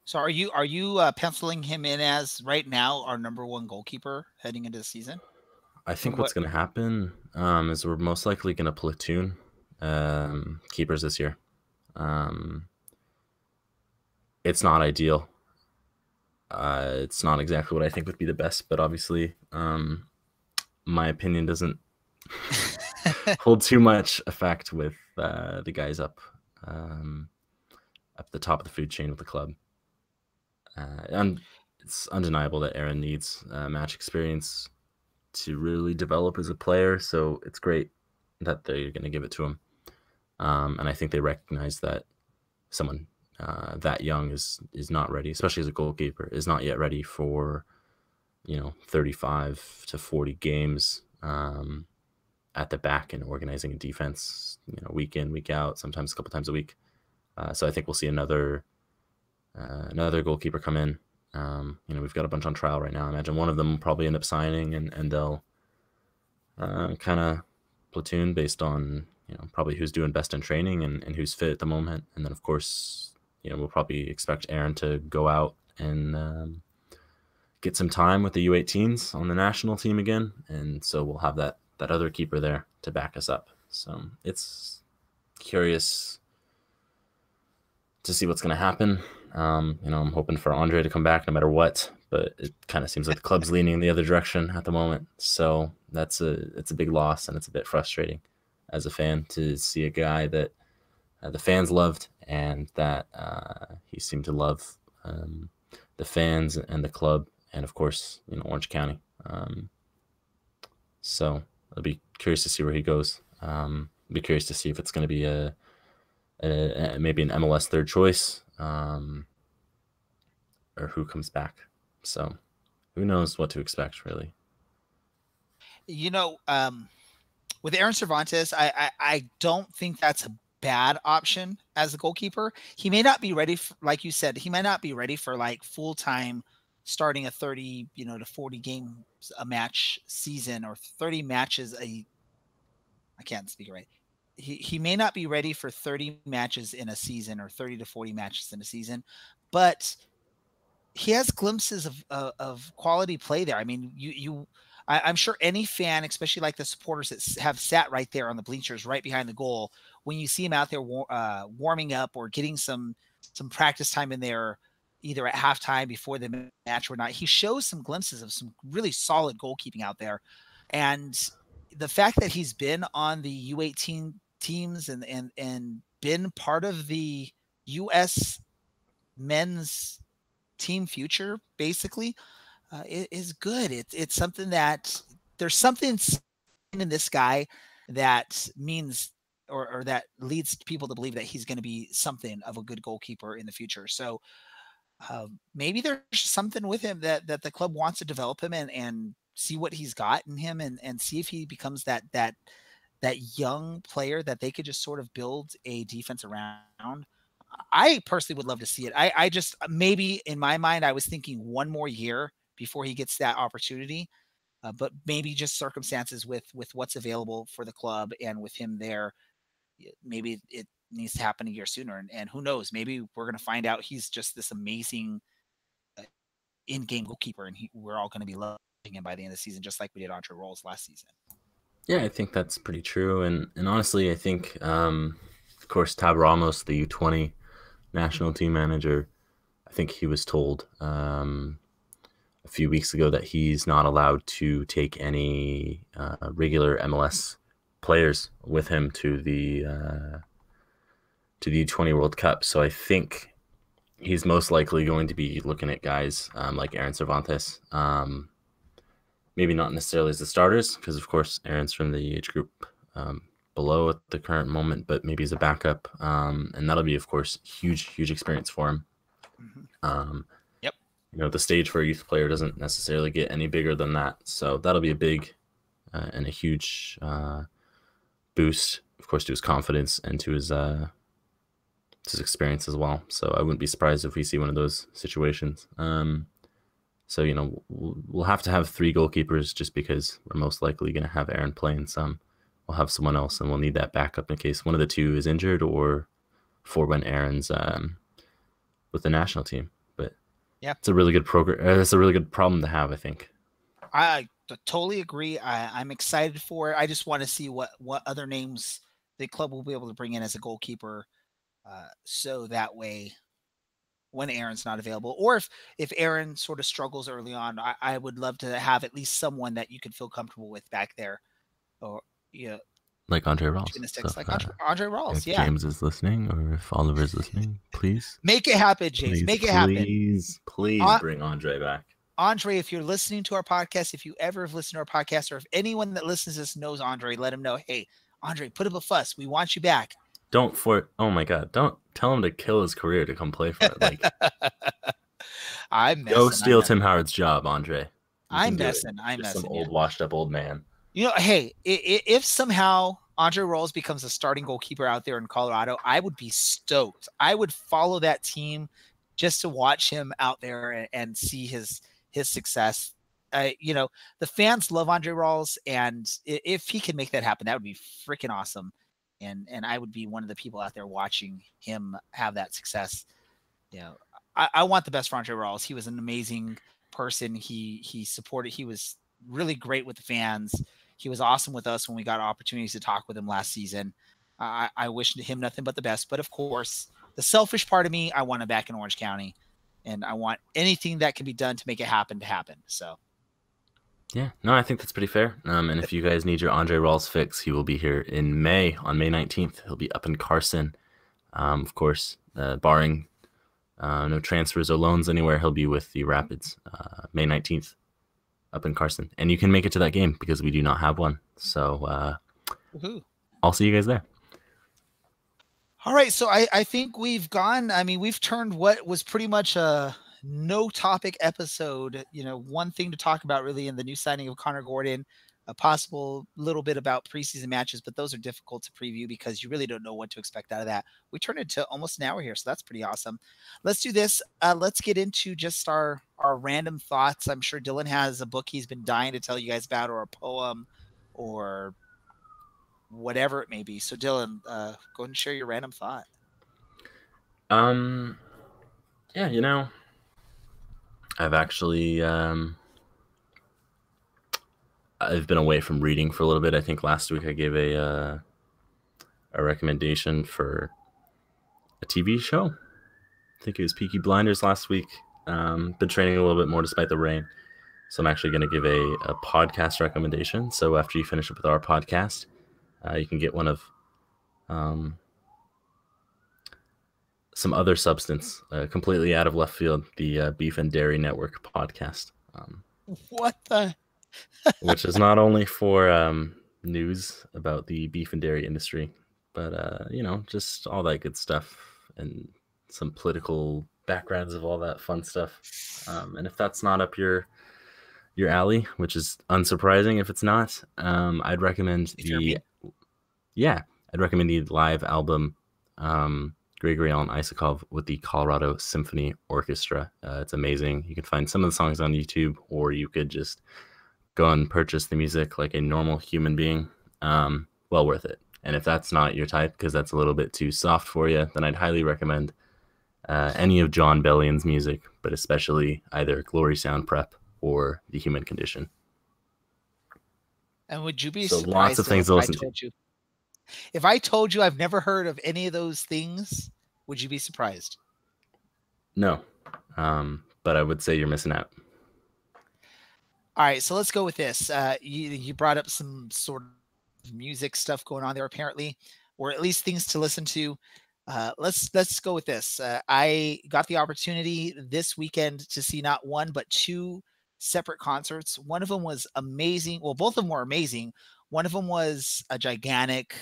So are you penciling him in as right now our number one goalkeeper heading into the season? I think what's going to happen is we're most likely going to platoon keepers this year. It's not ideal. It's not exactly what I think would be the best, but obviously my opinion doesn't hold too much effect with the guys up the top of the food chain with the club. And it's undeniable that Aaron needs match experience to really develop as a player, so it's great that they're going to give it to him. And I think they recognize that someone that young is not ready, especially as a goalkeeper, is not yet ready for 35 to 40 games at the back and organizing a defense week in, week out, sometimes a couple times a week. So I think we'll see another goalkeeper come in. We've got a bunch on trial right now. I imagine one of them will probably end up signing, and they'll kind of platoon based on probably who's doing best in training and who's fit at the moment. And then of course we'll probably expect Aaron to go out and get some time with the U18s on the national team again, and so we'll have that other keeper there to back us up. So it's curious to see what's going to happen. I'm hoping for Andre to come back no matter what, but it kind of seems like the club's leaning in the other direction at the moment. So it's a big loss, and it's a bit frustrating as a fan to see a guy that the fans loved and that he seemed to love the fans and the club, and of course Orange County. So I'll be curious to see where he goes. I'll be curious to see if it's going to be maybe an MLS third choice, or who comes back. So who knows what to expect, really. With Aaron Cervantes, I don't think that's a bad option as a goalkeeper. He may not be ready for, like you said, he might not be ready for like full-time starting a 30 to 40 games a match season, or 30 matches I can't speak right. He may not be ready for 30 matches in a season, or 30 to 40 matches in a season, but he has glimpses of quality play there. I mean, I'm sure any fan, especially like the supporters that have sat right there on the bleachers right behind the goal, when you see him out there warming up or getting some practice time in there, either at halftime, before the match or not, he shows some glimpses of some really solid goalkeeping out there. And the fact that he's been on the U18 teams and been part of the U.S. men's team future, basically, is good. It's something that there's something in this guy that means or that leads people to believe that he's going to be something of a good goalkeeper in the future. So maybe there's something with him that the club wants to develop him and see what he's got in him and see if he becomes that young player that they could just sort of build a defense around. I personally would love to see it. I just, maybe in my mind, I was thinking one more year before he gets that opportunity. But maybe just circumstances with what's available for the club and with him there, maybe it needs to happen a year sooner. And who knows, maybe we're going to find out he's just this amazing in-game goalkeeper, and we're all going to be loving him by the end of the season, just like we did Andre Rawls last season. Yeah, I think that's pretty true. And honestly, I think, of course, Tab Ramos, the U20 national team manager, I think he was told a few weeks ago that he's not allowed to take any regular MLS players with him to the U20 World Cup. So I think he's most likely going to be looking at guys like Aaron Cervantes. Maybe not necessarily as the starters, because of course Aaron's from the age group below at the current moment, but maybe as a backup. And that'll be, of course, huge experience for him. Yep. You know, the stage for a youth player doesn't necessarily get any bigger than that. So that'll be a big and a huge boost, of course, to his confidence and to his experience as well. So I wouldn't be surprised if we see one of those situations. So, you know, we'll have to have 3 goalkeepers just because we're most likely going to have Aaron playing some. We'll have someone else, and we'll need that backup in case one of the 2 is injured or for when Aaron's with the national team. But yeah, it's a really good program. It's a really good problem to have, I think. I totally agree. I'm excited for it. I just want to see what other names the club will be able to bring in as a goalkeeper, so that way, when Aaron's not available, or if Aaron sort of struggles early on, I would love to have at least someone that you could feel comfortable with back there, or like Andre Rawls. So, like Andre Rawls. If yeah. James is listening, or if Oliver's listening, please make it happen, James. Make it happen. Please bring Andre back. Andre, if you're listening to our podcast, if you ever have listened to our podcast, or if anyone that listens to this knows Andre, let him know, hey, Andre, put up a fuss. We want you back. Oh my God, don't tell him to kill his career to come play for it. Like, go steal Tim Howard's job, Andre. I'm messing. Some old, washed up old man. You know, hey, if somehow Andre Rawls becomes a starting goalkeeper out there in Colorado, I would be stoked. I would follow that team just to watch him out there and see his success. You know, the fans love Andre Rawls, and if he can make that happen, that would be freaking awesome. And I would be one of the people out there watching him have that success. You know, I want the best for Andre Rawls. He was an amazing person. He supported. He was really great with the fans. He was awesome with us when we got opportunities to talk with him last season. I wish him nothing but the best. But of course, the selfish part of me, I want him back in Orange County, and I want anything that can be done to make it happen to happen. So. Yeah, no, I think that's pretty fair. And if you guys need your Andre Rawls fix, he will be here in May, on May 19th. He'll be up in Carson. Of course, barring no transfers or loans anywhere, he'll be with the Rapids May 19th up in Carson. And you can make it to that game because we do not have one. So I'll see you guys there. All right, so I think we've turned what was pretty much a no topic episode, you know, one thing to talk about really in the new signing of Conor Gordon, a possible little bit about preseason matches, but those are difficult to preview because you really don't know what to expect out of that. We turned it to almost an hour here, so that's pretty awesome. Let's do this. Let's get into just our random thoughts. I'm sure Dylan has a book he's been dying to tell you guys about, or a poem, or whatever it may be. So Dylan, go ahead and share your random thought. Yeah, you know, I've actually I've been away from reading for a little bit. I think last week I gave a recommendation for a TV show. I think it was Peaky Blinders last week. Been training a little bit more despite the rain. So I'm actually going to give a podcast recommendation. So after you finish up with our podcast, you can get one of some other substance, completely out of left field, the Beef and Dairy Network podcast. What the? Which is not only for news about the beef and dairy industry, but just all that good stuff and some political backgrounds of all that fun stuff. And if that's not up your alley, which is unsurprising if it's not, I'd recommend the live album Grigory Alan Isakov with the Colorado Symphony Orchestra. It's amazing. You can find some of the songs on YouTube, or you could just go and purchase the music like a normal human being. Well worth it. And if that's not your type, because that's a little bit too soft for you, then I'd highly recommend any of John Bellion's music, but especially either Glory Sound Prep or The Human Condition. And would you be so surprised lots of things to listen to? If I told you I've never heard of any of those things, would you be surprised? No, but I would say you're missing out. All right, so let's go with this. You brought up some sort of music stuff going on there, apparently, or at least things to listen to. Let's go with this. I got the opportunity this weekend to see not one but two separate concerts. One of them was amazing. Well, both of them were amazing. One of them was a gigantic,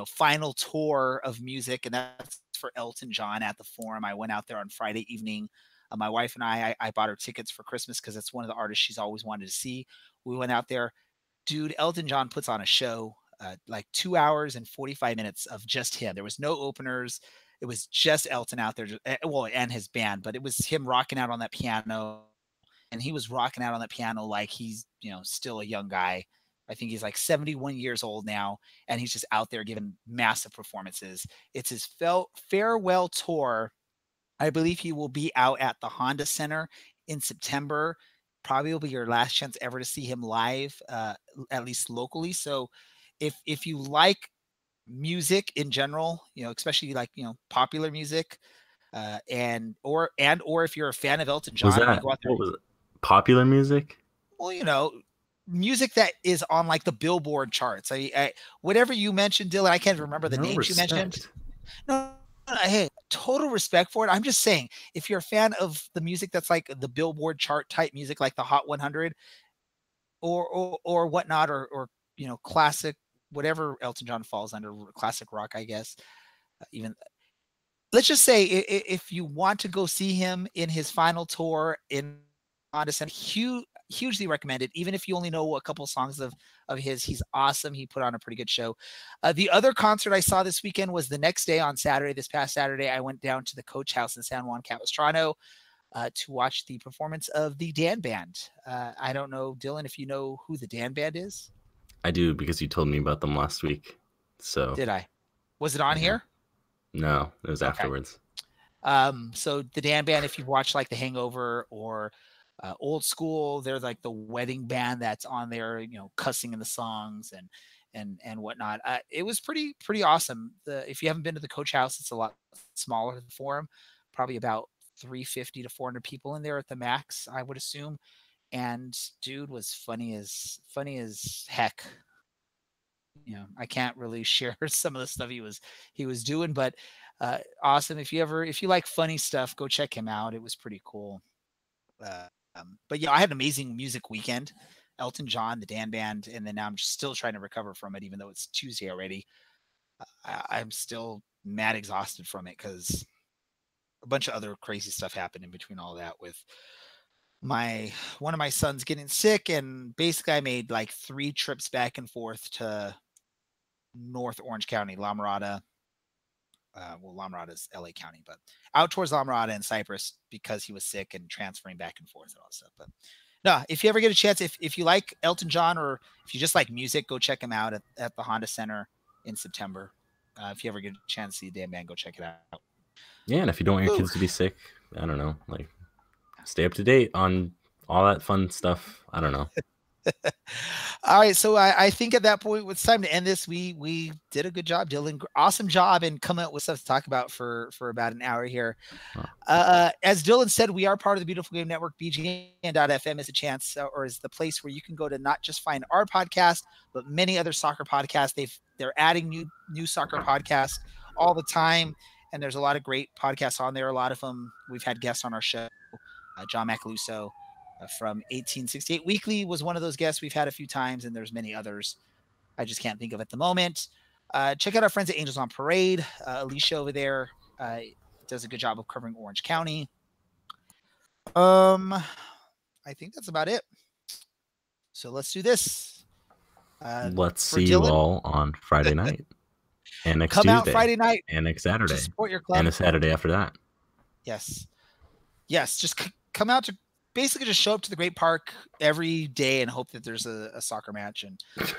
final tour of music, and that's for Elton John at the Forum. I went out there on Friday evening. My wife and I bought her tickets for Christmas because it's one of the artists she's always wanted to see. We went out there. Dude, Elton John puts on a show, like 2 hours and 45 minutes of just him. There was no openers. It was just Elton out there, and his band, but it was him rocking out on that piano. And he was rocking out on that piano like he's, still a young guy. I think he's like 71 years old now, and he's just out there giving massive performances. It's his farewell tour. I believe he will be out at the Honda Center in September. Probably will be your last chance ever to see him live, at least locally. So if you like music in general, especially like, popular music, or if you're a fan of Elton John, what was it? Popular music? Well, music that is on like the Billboard charts. Whatever you mentioned, Dylan, I can't remember the names you mentioned. No, hey, total respect for it. I'm just saying, if you're a fan of the music that's like the Billboard chart type music, like the Hot 100 or whatnot, or classic, whatever Elton John falls under, classic rock, I guess. Even let's just say, if you want to go see him in his final tour in Honda Center, hugely recommended. Even if you only know a couple songs of his, he's awesome. He put on a pretty good show. The other concert I saw this weekend was the next day on Saturday. This past Saturday, I went down to the Coach House in San Juan Capistrano to watch the performance of the Dan Band. I don't know, Dylan, if you know who the Dan Band is. I do, because you told me about them last week. So did I? Was it on here? No, it was afterwards. So the Dan Band, if you watch like The Hangover or Old School, they're like the wedding band that's on there, cussing in the songs and whatnot. It was pretty awesome. If you haven't been to the Coach House, it's a lot smaller than the Forum, probably about 350 to 400 people in there at the max, I would assume. And dude was funny as heck. I can't really share some of the stuff he was doing, but awesome. If you like funny stuff, go check him out. It was pretty cool. But yeah, I had an amazing music weekend. Elton John, the Dan Band, and then now I'm still trying to recover from it, even though it's Tuesday already. I'm still mad exhausted from it because a bunch of other crazy stuff happened in between all that, with one of my sons getting sick, and basically I made like 3 trips back and forth to North Orange County, La Mirada. La Mirada is LA County, but out towards La Mirada and Cypress, because he was sick and transferring back and forth and all that stuff. But no, if you ever get a chance, if you like Elton John, or if you just like music, go check him out at the Honda Center in September. If you ever get a chance to see the Dan Band, go check it out. Yeah, and if you don't want your kids to be sick, I don't know, like stay up to date on all that fun stuff. I don't know. All right, so I think at that point it's time to end this. We did a good job, Dylan. Awesome job, and coming up with stuff to talk about for about an hour here. As Dylan said, we are part of the Beautiful Game Network. BGN.FM is a chance, or is the place where you can go to not just find our podcast, but many other soccer podcasts. They're adding new soccer podcasts all the time, and there's a lot of great podcasts on there. A lot of them we've had guests on our show, John Macaluso, from 1868. Weekly was one of those guests we've had a few times, and there's many others I just can't think of at the moment. Check out our friends at Angels on Parade. Alicia over there does a good job of covering Orange County. I think that's about it. So let's do this. Let's see you all on Friday night. And next Come Tuesday. out Friday night. And next Saturday. Support your club. And a Saturday after that. Yes. Just come out to basically just show up to the Great Park every day and hope that there's a soccer match,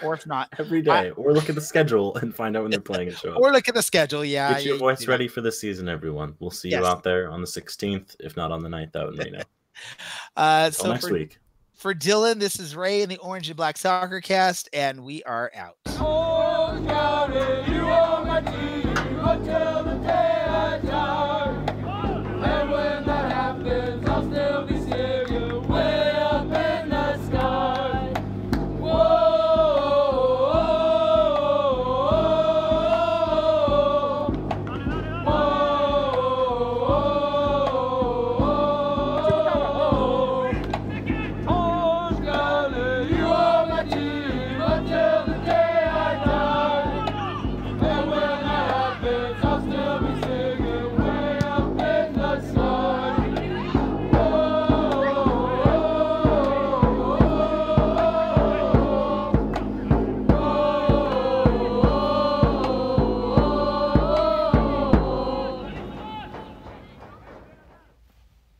or if not, every day. Or look at the schedule and find out when they're playing and show up. Or look at the schedule. Yeah. Get your voice ready for the season, everyone. We'll see you out there on the 16th, if not on the 9th out in Reno. So next week. For Dylan, this is Ray in the Orange and Black SoccerCast, and we are out. Orange County, you are my team until the day I die. And when that happens, I'll still be singing way up in the sky.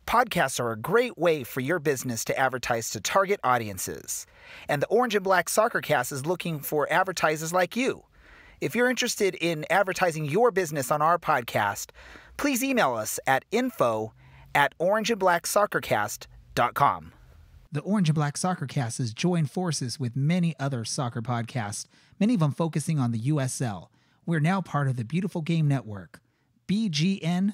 Podcasts are a great way for your business to advertise to target audiences. And the Orange and Black SoccerCast is looking for advertisers like you. If you're interested in advertising your business on our podcast, please email us at info@orangeandblacksoccercast.com. The Orange and Black SoccerCast has joined forces with many other soccer podcasts, many of them focusing on the USL. We're now part of the Beautiful Game Network, bgn.fm.